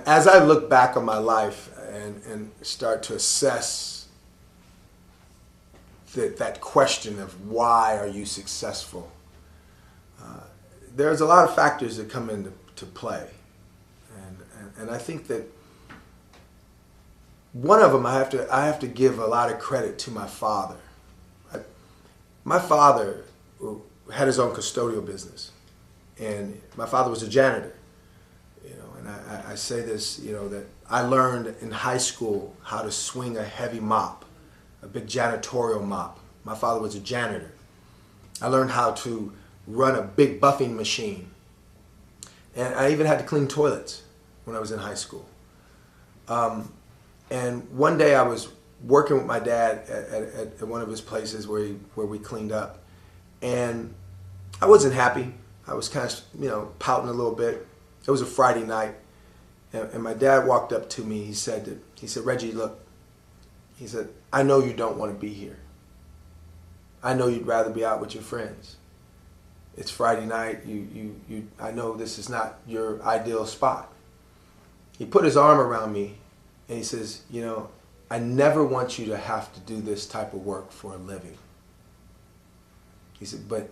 As I look back on my life and start to assess that question of why are you successful, there's a lot of factors that come into play. And I think that one of them, I have to give a lot of credit to my father. My father had his own custodial business, and my father was a janitor. And I say this, that I learned in high school how to swing a heavy mop, a big janitorial mop. My father was a janitor. I learned how to run a big buffing machine, and I even had to clean toilets when I was in high school. And one day I was working with my dad at one of his places where we cleaned up, and I wasn't happy. I was kind of pouting a little bit. It was a Friday night, and my dad walked up to me. He said, "Reggie, look," he said, "I know you don't want to be here. I know you'd rather be out with your friends. It's Friday night. I know this is not your ideal spot." He put his arm around me and he says, "I never want you to have to do this type of work for a living." He said, "But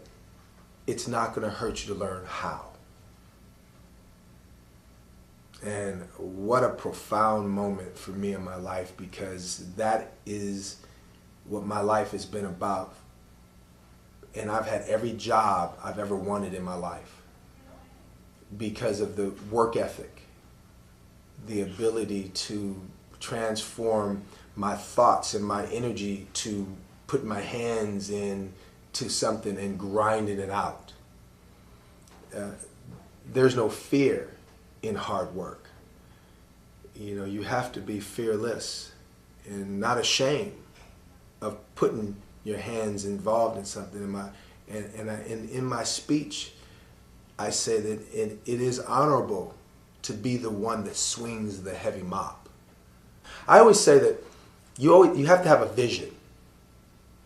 it's not going to hurt you to learn how." And what a profound moment for me in my life, because that is what my life has been about. And I've had every job I've ever wanted in my life because of the work ethic, the ability to transform my thoughts and my energy to put my hands into something and grinding it out. There's no fear in hard work. You have to be fearless and not ashamed of putting your hands involved in something. In my speech, I say that it is honorable to be the one that swings the heavy mop. I always say that you have to have a vision.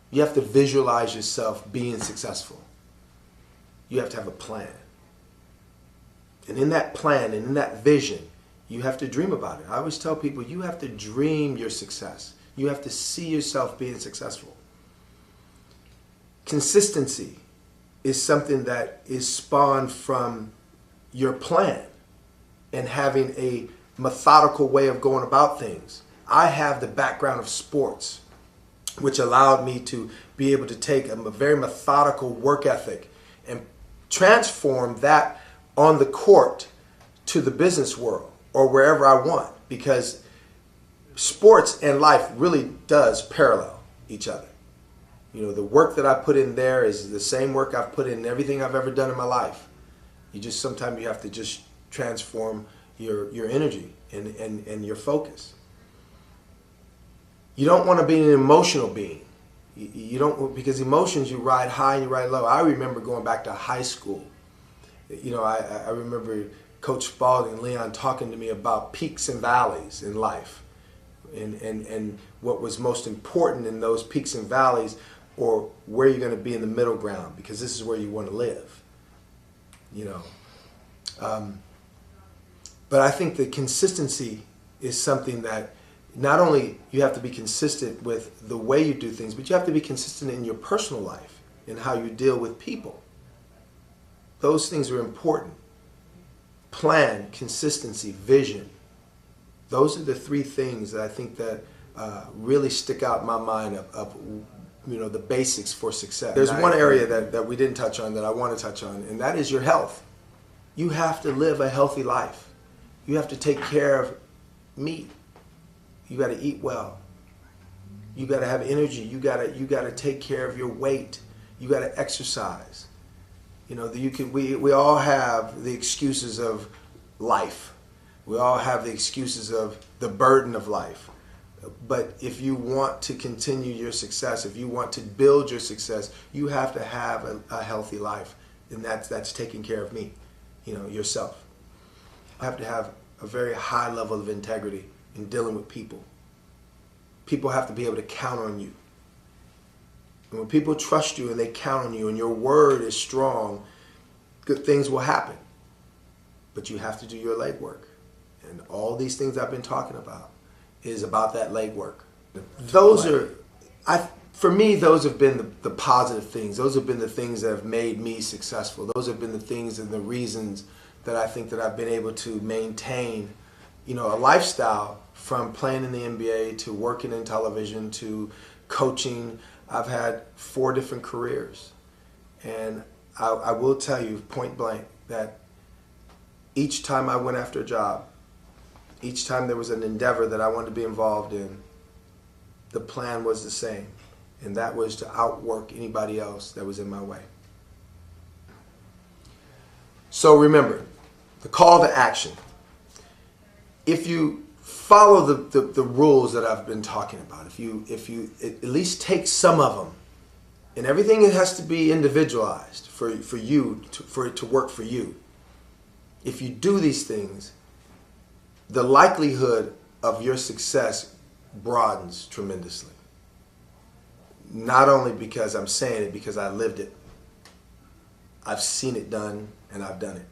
You have to visualize yourself being successful. You have to have a plan. And in that plan and in that vision, you have to dream about it. I always tell people, you have to dream your success. You have to see yourself being successful. Consistency is something that is spawned from your plan and having a methodical way of going about things. I have the background of sports, which allowed me to be able to take a very methodical work ethic and transform that on the court to the business world or wherever I want, because sports and life really does parallel each other. The work that I put in there is the same work I've put in everything I've ever done in my life. Sometimes you have to just transform your energy and your focus. You don't want to be an emotional being. You don't, because emotions, you ride high and you ride low. I remember going back to high school. I remember Coach Spalding and Leon talking to me about peaks and valleys in life, and what was most important in those peaks and valleys, or where you're going to be in the middle ground, because this is where you want to live. But I think that consistency is something that not only you have to be consistent with the way you do things, but you have to be consistent in your personal life and how you deal with people. Those things are important. Plan, consistency, vision. Those are the three things that I think that really stick out in my mind of the basics for success. There's one area that we didn't touch on that I want to touch on, and that is your health. You have to live a healthy life. You have to take care of meat. You got to eat well. You got to have energy. You got to take care of your weight. You got to exercise. We all have the excuses of life. We all have the excuses of the burden of life. But if you want to continue your success, if you want to build your success, you have to have a healthy life, and that's taking care of me, yourself. You have to have a very high level of integrity in dealing with people. People have to be able to count on you. And when people trust you and they count on you and your word is strong, good things will happen. But you have to do your legwork. and all these things I've been talking about is about that legwork. Those are, for me, those have been the positive things. Those have been the things that have made me successful. Those have been the things and the reasons that I think that I've been able to maintain, a lifestyle from playing in the NBA to working in television to coaching. I've had 4 different careers. And I will tell you point blank that each time I went after a job, each time there was an endeavor that I wanted to be involved in, the plan was the same, and that was to outwork anybody else that was in my way. So remember, the call to action. If you follow the rules that I've been talking about, if you at least take some of them, and everything has to be individualized for it to work for you. If you do these things, the likelihood of your success broadens tremendously. Not only because I'm saying it, because I lived it. I've seen it done and I've done it.